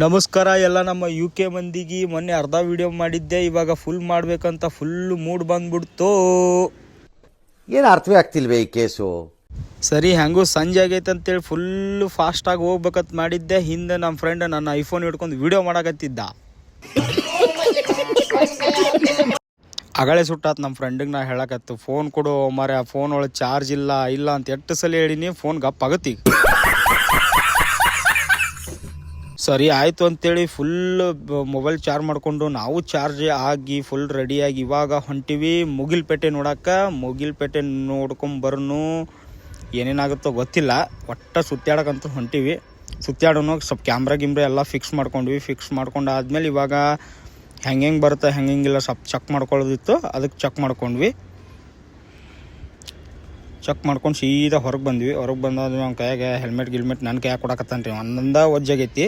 ನಮಸ್ಕಾರ ಎಲ್ಲ ನಮ್ಮ UK ಮಂದಿಗೆ. ಮೊನ್ನೆ ಅರ್ಧ ವಿಡಿಯೋ ಮಾಡಿದ್ದೆ, ಇವಾಗ ಫುಲ್ ಮಾಡ್ಬೇಕಂತ ಫುಲ್ ಮೂಡ್ ಬಂದ್ಬಿಡ್ತು. ಏನು ಅರ್ಥವೇ ಆಗ್ತಿಲ್ವೇ ಈ ಕೇಸು? ಸರಿ ಹೆಂಗೂ ಸಂಜೆ ಆಗೈತೆ ಅಂತೇಳಿ ಫುಲ್ ಫಾಸ್ಟಾಗಿ ಹೋಗ್ಬೇಕಂತ ಮಾಡಿದ್ದೆ. ಹಿಂದೆ ನಮ್ಮ ಫ್ರೆಂಡ್ ನನ್ನ ಐಫೋನ್ ಹಿಡ್ಕೊಂಡು ವಿಡಿಯೋ ಮಾಡಕತ್ತಿದ್ದ. ಅಗಳೇ ಸುಟ್ಟಾತ್ ನಮ್ಮ ಫ್ರೆಂಡಿಗೆ. ನಾ ಹೇಳಕತ್ತು ಫೋನ್ ಕೊಡು ಮಾರೆ, ಆ ಫೋನ್ ಒಳಗೆ ಚಾರ್ಜ್ ಇಲ್ಲ ಅಂತ ಎಷ್ಟು ಸಲ ಹೇಳಿನಿ. ಫೋನ್ ಗಪ್ ಆಗತ್ತಿ. ಸರಿ ಆಯಿತು ಅಂತೇಳಿ ಫುಲ್ ಮೊಬೈಲ್ ಚಾರ್ಜ್ ಮಾಡಿಕೊಂಡು ನಾವು ಚಾರ್ಜ್ ಆಗಿ ಫುಲ್ ರೆಡಿಯಾಗಿ ಇವಾಗ ಹೊಂಟಿವಿ ಮುಗಿಲ್ಪೇಟೆ ನೋಡೋಕೆ. ಮುಗಿಲ್ಪೇಟೆ ನೋಡ್ಕೊಂಬರ್ನು ಏನೇನಾಗುತ್ತೋ ಗೊತ್ತಿಲ್ಲ, ಒಟ್ಟು ಸುತ್ತಾಡೋಕ್ಕಂತೂ ಹೊಂಟಿವಿ. ಸುತ್ತಾಡೋನು ಸ್ವಲ್ಪ ಕ್ಯಾಮ್ರಾ ಎಲ್ಲ ಫಿಕ್ಸ್ ಮಾಡ್ಕೊಂಡ್ವಿ. ಫಿಕ್ಸ್ ಮಾಡ್ಕೊಂಡು ಆದಮೇಲೆ ಇವಾಗ ಹೆಂಗೆ ಬರುತ್ತೆ ಹೆಂಗಿಲ್ಲ ಸ್ವಲ್ಪ ಚೆಕ್ ಮಾಡ್ಕೊಳ್ಳೋದಿತ್ತು, ಅದಕ್ಕೆ ಚೆಕ್ ಮಾಡ್ಕೊಂಡ್ವಿ. ಚೆಕ್ ಮಾಡ್ಕೊಂಡು ಸೀದಾ ಹೊರಗೆ ಬಂದ್ವಿ. ಹೊರಗೆ ಬಂದಾದ ನಮ್ಮ ಕೈಯಾಗೆ ಹೆಲ್ಮೆಟ್ ನನ್ನ ಕೈಯಾಗ ಕೊಡಕತ್ತಾನ ರೀ. ಒಂದೊಂದು ಒಜ್ಜಾಗೈತಿ.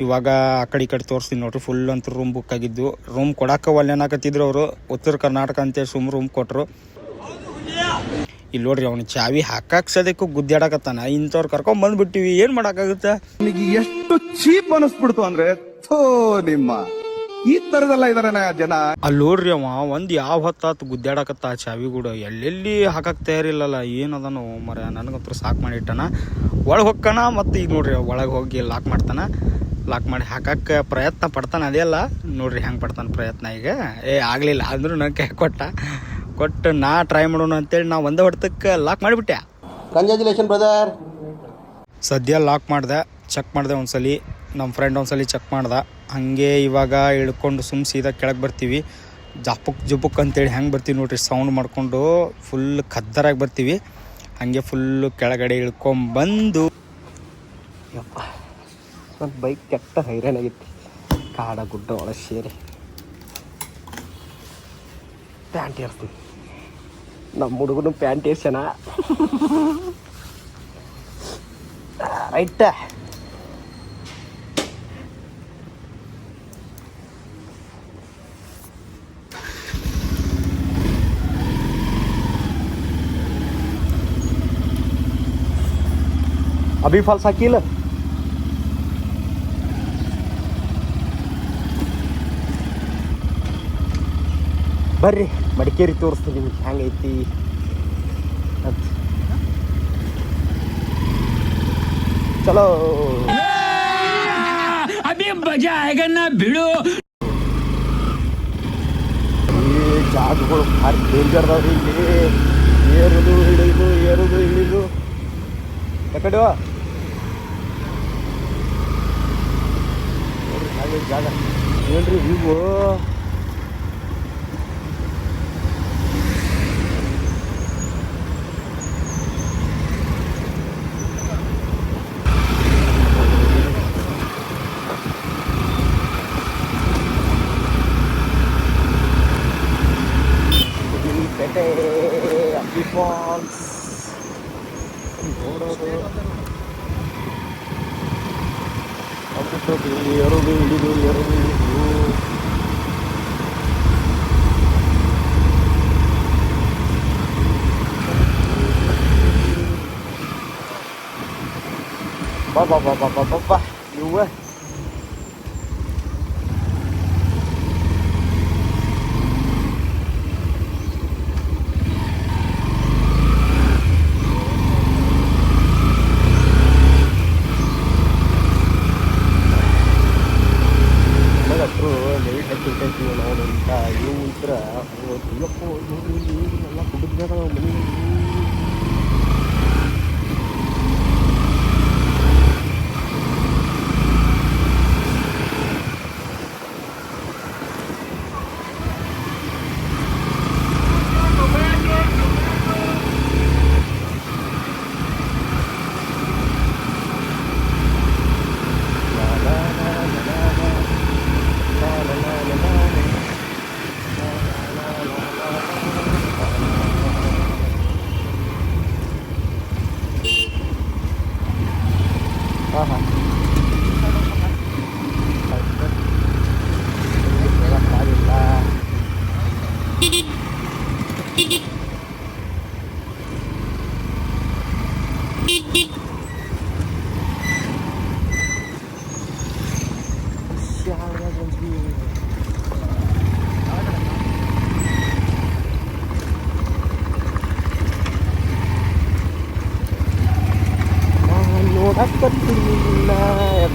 ಇವಾಗ ಆ ಕಡೆ ಈ ಕಡೆ ತೋರಿಸ್ತೀನಿ ನೋಡ್ರಿ. ಫುಲ್ ಅಂತೂ ರೂಮ್ ಬುಕ್ ಆಗಿದ್ದು. ರೂಮ್ ಕೊಡಕ್ಕೆ ಒಲ್ಲೇನಾಕತ್ತಿದ್ರು ಅವರು. ಉತ್ತರ ಕರ್ನಾಟಕ ಅಂತೇಳಿ ರೂಮ್ ಕೊಟ್ಟರು. ಇಲ್ಲಿ ನೋಡ್ರಿ ಅವ್ನು ಚಾವಿ ಹಾಕಕ್ಕೆ ಸದ್ಯಕ್ಕೂ ಗುದ್ದಾಡಕತ್ತಾನ. ಇಂಥವ್ರು ಕರ್ಕೊಂಡ್ ಬಂದ್ಬಿಟ್ಟಿವಿ, ಏನು ಮಾಡೋಕ್ಕಾಗುತ್ತೆ? ನನಗೆ ಎಷ್ಟು ಚೀಪ್ ಅನಿಸ್ಬಿಡ್ತು ಅಂದ್ರೆ, ನಿಮ್ಮ ಈ ತರದೆಲ್ಲ ಇದಾರೆ ಜನ. ಅಲ್ಲಿ ನೋಡ್ರಿ ಅವ ಒಂದು ಯಾವ ಹೊತ್ತಾತು ಗುದ್ದಾಡಕತ್ತ ಆ ಚಾವಿ ಕೂಡ. ಎಲ್ಲೆಲ್ಲಿ ಹಾಕಕ್ಕೆ ತಯಾರಿಲ್ಲಲ್ಲ, ಏನದನು ಮರ. ನನಗಂತೂ ಸಾಕು ಮಾಡಿಟ್ಟಾನ. ಒಳಗೆ ಹೊಕ್ಕಣ ಮತ್ತು ಈಗ ನೋಡ್ರಿ ಒಳಗೆ ಹೋಗಿ ಲಾಕ್ ಮಾಡ್ತಾನೆ. ಲಾಕ್ ಮಾಡಿ ಹಾಕಕ್ಕೆ ಪ್ರಯತ್ನ ಪಡ್ತಾನೆ. ಅದೆಲ್ಲ ನೋಡ್ರಿ ಹೆಂಗೆ ಪಡ್ತಾನೆ ಪ್ರಯತ್ನ. ಈಗ ಆಗಲಿಲ್ಲ ಅಂದ್ರೂ ನಂಗೆ ಕೈ ಕೊಟ್ಟು ನಾ ಟ್ರೈ ಮಾಡೋಣ ಅಂತೇಳಿ ನಾ ಒಂದೇ ಹೊಡೆತಕ್ಕೆ ಲಾಕ್ ಮಾಡಿಬಿಟ್ಟೆ. Congratulation brother. ಸದ್ಯ ಲಾಕ್ ಮಾಡಿದೆ, ಚೆಕ್ ಮಾಡಿದೆ ಒಂದ್ಸಲಿ. ನಮ್ಮ ಫ್ರೆಂಡ್ ಒಂದ್ಸಲಿ ಚೆಕ್ ಮಾಡ್ದೆ. ಹಾಗೆ ಇವಾಗ ಇಳ್ಕೊಂಡು ಸೀದಾ ಕೆಳಗೆ ಬರ್ತೀವಿ. ಜುಪುಕ್ ಅಂತೇಳಿ ಹೆಂಗೆ ಬರ್ತೀವಿ ನೋಡ್ರಿ, ಸೌಂಡ್ ಮಾಡಿಕೊಂಡು ಫುಲ್ ಖದ್ದರಾಗಿ ಬರ್ತೀವಿ. ಹಾಗೆ ಫುಲ್ಲು ಕೆಳಗಡೆ ಇಳ್ಕೊಂಬಂದು ಯಪ್ಪ ಒಂದು ಬೈಕ್ ಕೆಟ್ಟ ಹೈರಾಣಾಗಿತ್ತು. ಕಾಡ ಗುಡ್ಡ ಒಳ ಸೇರಿ ಪ್ಯಾಂಟ್ ಏರ್ಸ್ತೀನಿ. ನಮ್ಮ ಹುಡುಗನು ಪ್ಯಾಂಟ್ ಏರ್ಸನ ರೈಟ್. ಅಭಿ ಫಾಲ್ಸ್ ಹಾಕಿಲ್ಲ. ಬರ್ರಿ ಮಡಿಕೇರಿ ತೋರಿಸ್ತೀನಿ ನಿಮ್ಗೆ ಹೆಂಗೈತಿ ಅಂತ. ಚಲೋ ಅಭಿ ಮಜಾ ಆಗನ್ನ ಬಿಡು. ಈ ಜಾಗಗಳು ಭಾರಿ ಡೇಂಜರ್ ಅದಾವ್ರಿ ಇಲ್ಲಿ. ಏರುದು ಇಳಿದು ಯಾಕಡೆ ಹಾಗೆ ಜಾಗ ಏನ್ರಿ ಇವು. ಪೇಟೆ ಅಬ್ಬಿ ಫಾಲ್ಸ್ ನೋಡೋದು. ಎರುದು ಇಳಿದು ಬಾ ಇವ ನೋಡುವಂತ ಇವು ಇದ್ರ ಅಯ್ಯಪ್ಪ ನೋಡ್ರಿ ಎಲ್ಲ ಕುಡಿದ್ಯಾಗ ಮನೆ.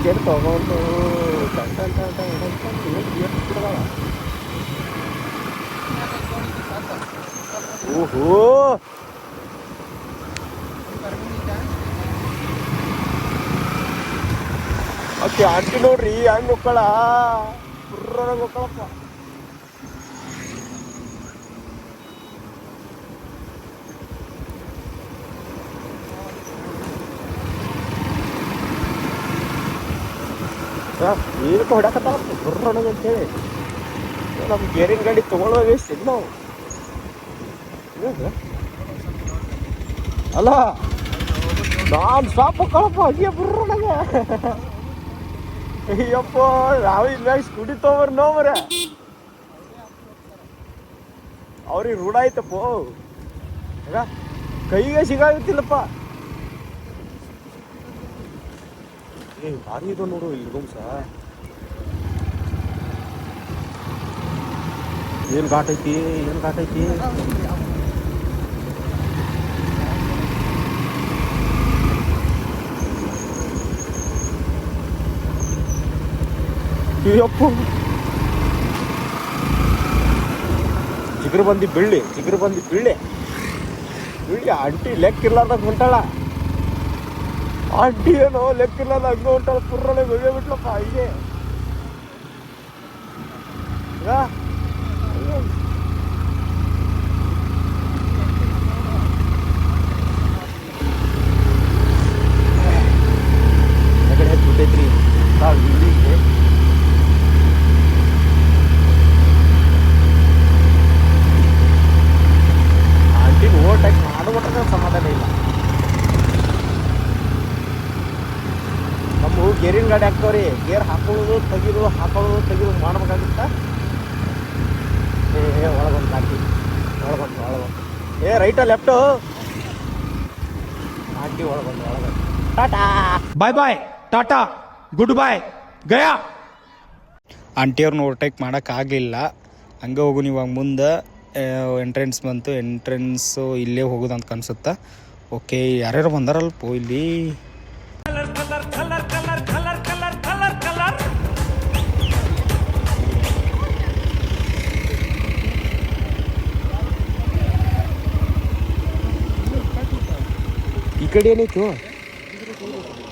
ಟಿಕೆಟ್ ತಗೊಂಡು ಓಹೋ ಓಕೆ ಆಂಟಿ ನೋಡ್ರಿ ಹಂಗೆ ಹೋಗ್ಕೊಳ ಪುರ್ರಾಗ ಹೋಗ್ಕೊಳಪ್ಪ. ಏನಕ್ಕೆ ಹೊಡಕತ್ತಾವ ಬುರ್ರೊಳಗೆ ಅಂತೇಳಿ ನಮ್ಮ ಗೇರಿನ ಗಾಡಿ ತೊಗೊಳ್ಳೋದು ಎಷ್ಟು ನಾವು ಅಲ್ಲ ನಾನು ಸ್ಟಾಪ್ ಹೋಗ್ಕೊಳಪ್ಪ ಹಂಗೆ ಬುರ್ರೊಳಗೆ. ಅಯ್ಯಪ್ಪ ನಾವು ಇನ್ಮ್ಯಾಗ ಸ್ಕೂಟಿ ತೊಗೊಂಬರ್ ನೋವ್ರ ಅವ್ರಿಗೆ ರೂಢ ಆಯ್ತಪ್ಪ ಕೈಗೆ ಸಿಗಾಗುತ್ತಿಲ್ಲಪ್ಪ. ಏ ಭಾರಿ ಇದು ನೋಡು ಇಲ್ಲಿ ರೂಮ್ಸ ಏನು ಘಾಟ್ ಐತಿ ಏನು ಘಾಟ್ ಐತಿ. ಅಯ್ಯಪ್ಪ ಚಿಗುರು ಬಂದು ಬೀಳ್ಳಿ ಆಂಟಿ ಲೆಕ್ಕ ಇರ್ಲಾರ್ದಾಗ ಹೊಂಟಾಳ. ಆಂಟಿ ಏನೋ ಲೆಕ್ಕ ಇರ್ಲಾರ್ದ ಹಂಗ ಹೊಂಟಾಳ ಪುರ್ರೊಳೆ ಬೆಳೆ ಬಿಟ್ಲಪ್ಪ ಹೀಗೆ. ಕಡೆ ಹಚ್ಬಿಟ್ಟೈತ್ರಿ ಇಲ್ಲಿಗೆ. ಆಂಟಿನ ಓವರ್ಟೇಕ್ ಮಾಡುವಟ್ಟ ಸಮಾಧಾನ ಇಲ್ಲ. ನಮ್ಮ ಗೇರಿನ ಗಾಡಿ ಹಾಕ್ತವ್ರಿ, ಗೇರ್ ಹಾಕೊಳ್ಳೋದು ತೆಗಿದು ಮಾಡ್ಬೇಕಾಗುತ್ತ. ಒಳಗೊಂದು ಗಾಡಿ ಒಳಗೊಂದು ಏ ರೈಟ ಲೆಫ್ಟು ಆಂಟಿ ಒಳಗೊಂದು ಟಾಟಾ ಬಾಯ್ ಟಾಟಾ ಗುಡ್ ಬಾಯ್ ಗಯಾ. ಆಂಟಿಯವ್ರನ್ನ ಓವರ್ಟೇಕ್ ಮಾಡೋಕ್ಕಾಗಲಿಲ್ಲ. ಹಂಗೆ ಹೋಗು ಇವಾಗ ಮುಂದೆ ಎಂಟ್ರೆನ್ಸ್ ಬಂತು. ಎಂಟ್ರೆನ್ಸು ಇಲ್ಲೇ ಹೋಗೋದಂತ ಅನ್ಸುತ್ತೆ. ಓಕೆ ಯಾರ್ಯಾರು ಬಂದಾರಲ್ಪ ಇಲ್ಲಿ. ಈ ಕಡೆ ಏನೈತು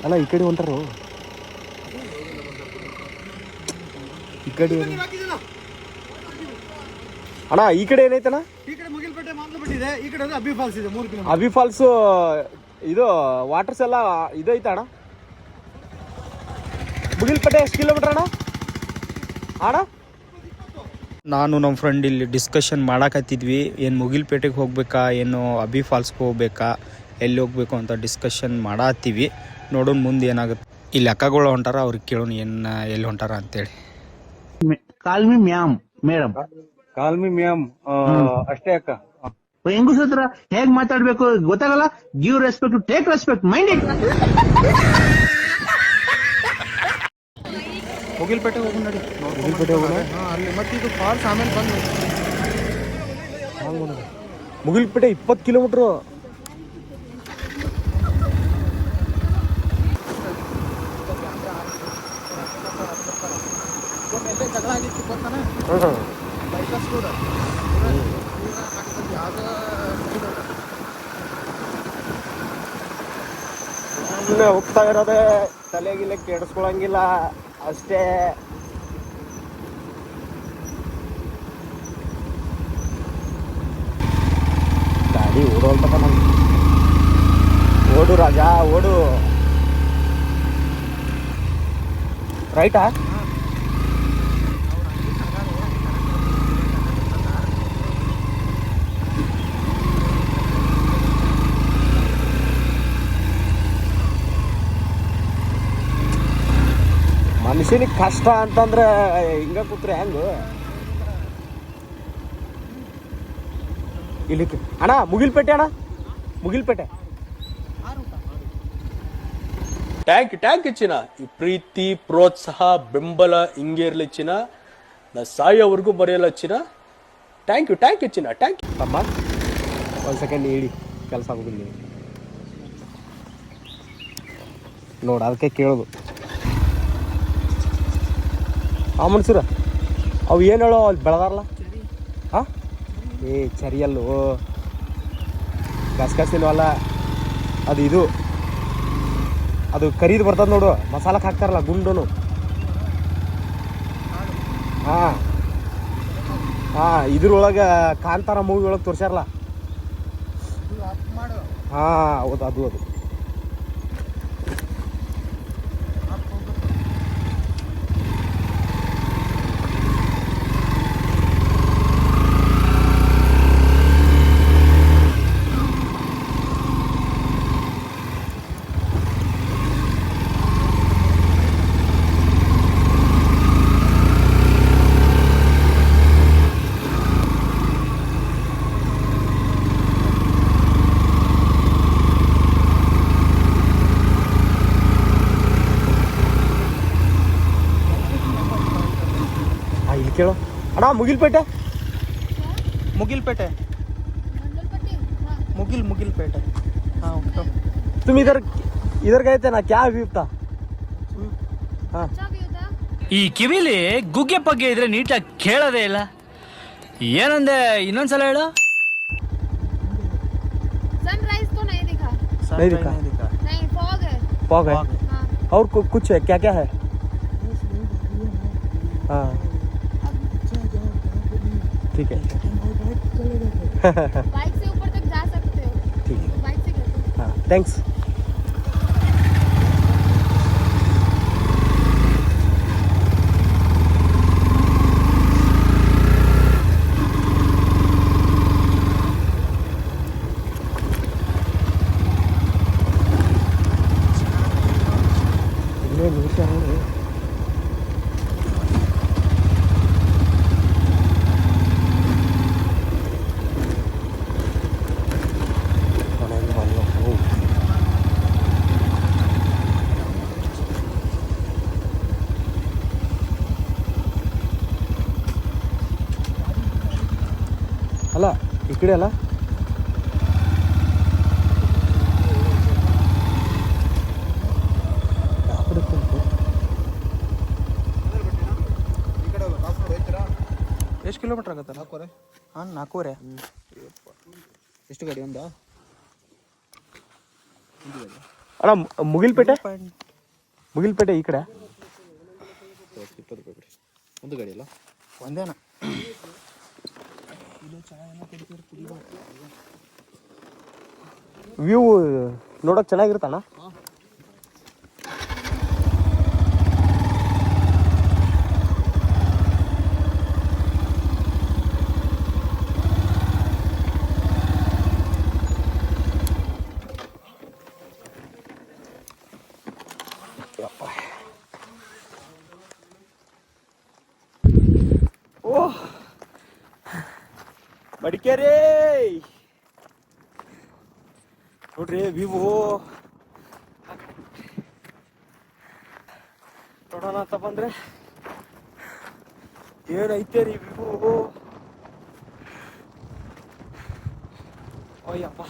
ಅಲ್ಲ, ಈ ಕಡೆ ಹೊಂಟಾರು. ಈ ಕಡೆ ಅಣ್ಣ ಈ ಕಡೆ ಏನೈತಣ್ಣ? ಅಬಿ ಫಾಲ್ಸ್ ಇದು ವಾಟರ್ಸ್ ಎಲ್ಲ ಇದು ಐತ ಅಣ್ಣ. ಮುಗಿಲ್ಪೇಟೆ ಎಷ್ಟು ಕಿಲೋಮೀಟರ್ ಅಣ್ಣ? ನಾನು ನಮ್ಮ ಫ್ರೆಂಡ್ ಇಲ್ಲಿ ಡಿಸ್ಕಷನ್ ಮಾಡಾಕತ್ತಿದ್ವಿ. ಏನು ಮುಗಿಲ್ಪೇಟೆಗೆ ಹೋಗ್ಬೇಕಾ, ಏನು ಅಬಿ ಫಾಲ್ಸ್ಗೆ ಹೋಗ್ಬೇಕಾ, ಎಲ್ಲಿ ಹೋಗ್ಬೇಕು ಅಂತ ಡಿಸ್ಕಷನ್ ಮಾಡತ್ತೀವಿ. ನೋಡೋಣ ಮುಂದೆ ಏನಾಗುತ್ತೆ. ಇಲ್ಲಿ ಅಕ್ಕಗಳು ಹೊಂಟಾರ, ಅವ್ರಿಗೆ ಕೇಳೋಣ ಏನು ಎಲ್ಲಿ ಹೊಂಟಾರ ಅಂತೇಳಿ. ಕಾಲ್ಮಿ ಮ್ಯಾಮ್ ಮೇಡಮ್ ಅಷ್ಟೇ ಅಕ್ಕ. ಹೆಂಗಸ ಹತ್ರ ಹೇಗ್ ಮಾತಾಡ್ಬೇಕು ಗೊತ್ತಾಗಲ್ಲ. Give respect, take respect, mind it. Mugilpete ಹೋಗೋಣ ನೋಡಿ. ಮತ್ತೆ ಇದು ಫಾಲ್ಸ್ ಆಮೇಲೆ ಬಂದು ಮುಗಿಲ್ಪೇಟೆ 20 ಕಿಲೋಮೀಟ್ರು. ಹೋಗ್ತಾ ಇರೋದೇ ತಲೆಗಿಲ್ಲ ಕೆಡಿಸ್ಕೊಳಂಗಿಲ್ಲ ಅಷ್ಟೇ. ಗಾಡಿ ಓಡೋಲ್ತಪ್ಪ ನಮ್ಗೆ. ಓಡು ರಾಜ ಓಡು. ರೈಟಾ? ಮನುಷ್ಯನಿಗೆ ಕಷ್ಟ ಅಂತಂದ್ರೆ ಹಿಂಗ ಕೂತ್ರೆ ಹೆಂಗ? ಇಲ್ಲಿ ಅಣ್ಣ ಮುಗಿಲ್ಪೇಟೆ ಟ್ಯಾಂಕ್ ಚಿನ್ನ. ಈ ಪ್ರೀತಿ ಪ್ರೋತ್ಸಾಹ ಬೆಂಬಲ ಹಿಂಗೆ ಇರ್ಲಿ ಚಿನ್ನ. ನಾ ಸಾಯೋವರೆಗೂ ಬರೆಯಲ್ಲ ಚಿನ್ನ. ಥ್ಯಾಂಕ್ ಯು ಚಿನ್ನ, ಥ್ಯಾಂಕ್ ಯು. ತಮ್ಮ ಒಂದು ಸೆಕೆಂಡ್ ಹೇಳಿ, ಕೆಲಸ ಆಗೋದಿಲ್ಲ ನೋಡು, ಅದಕ್ಕೆ ಕೇಳೋದು. ಆ ಮನ್ಸೂರ ಅವು ಏನು ಹೇಳೋ ಅಲ್ಲಿ ಬೆಳೆದಾರಲ್ಲ ಹಾಂ ಏ ಚರಿಯಲ್ಲೋ ಗಸಗಸಿನೂ ಅಲ್ಲ ಅದು ಇದು ಅದು ಕರೀದು ಬರ್ತದೆ ನೋಡು ಮಸಾಲಕ್ಕೆ ಹಾಕ್ತಾರಲ್ಲ ಗುಂಡನು ಹಾಂ ಹಾಂ ಇದ್ರೊಳಗೆ ಕಾಂತಾರ ಮೂವಿ ಒಳಗೆ ತೋರ್ಸ್ಯಾರಲ್ಲ ಹಾಂ ಹೌದು ಅದು ಇಲ್ಲಿ ಕೇಳು ಅಣ್ಣ ಮುಗಿಲ್ಪೇಟೆ मुगिलपेटे मुगिलपेटे हाँ तो तुम इधर गए थे ना क्या व्यू था हाँ ಈ ಕಿವಿಲಿ ಗುಗ್ಗೆ ಪಗ್ಗೆ ಇದ್ರೆ ನೀಟಾಗಿ ಕೇಳೋದೇ ಇಲ್ಲ ಏನಂದೆ ಇನ್ನೊಂದ್ಸಲ ಹೇಳು सनराइज तो नहीं दिखा नहीं दिखा नहीं फॉग है फॉग है हाँ और कुछ है क्या क्या है हाँ ठीक है बाइक से ऊपर तक जा सकते हो ठीक है बाइक से कैसे हाँ थैंक्स ಅಲ್ಲ ಈ ಕಡೆ ಅಲ್ಲ ಎಷ್ಟು ಕಿಲೋಮೀಟರ್ ಆಗತ್ತೆ? 4 ಹಾಂ 4 ಎಷ್ಟು ಗಾಡಿ ಒಂದಾ? ಅಣ್ಣ ಮುಗಿಲ್ಪೇಟೆ ಈ ಕಡೆ 20 ರೂಪಾಯಿ ಬಿಡಿ ಒಂದು ಗಾಡಿ ಅಲ್ಲ ಒಂದೇನಾ ವ್ಯೂ ನೋಡೋಕೆ ಚೆನ್ನಾಗಿರುತ್ತಣ್ಣ ಓಹ್ ಮಡಿಕೇರಿ ನೋಡ್ರಿ ವ್ಯೂ ನೋಡೋಣ ಅಂತ ಬಂದ್ರೆ ಏನೈತೆ ರೀ ವ್ಯೂ. ಅಯ್ಯಪ್ಪ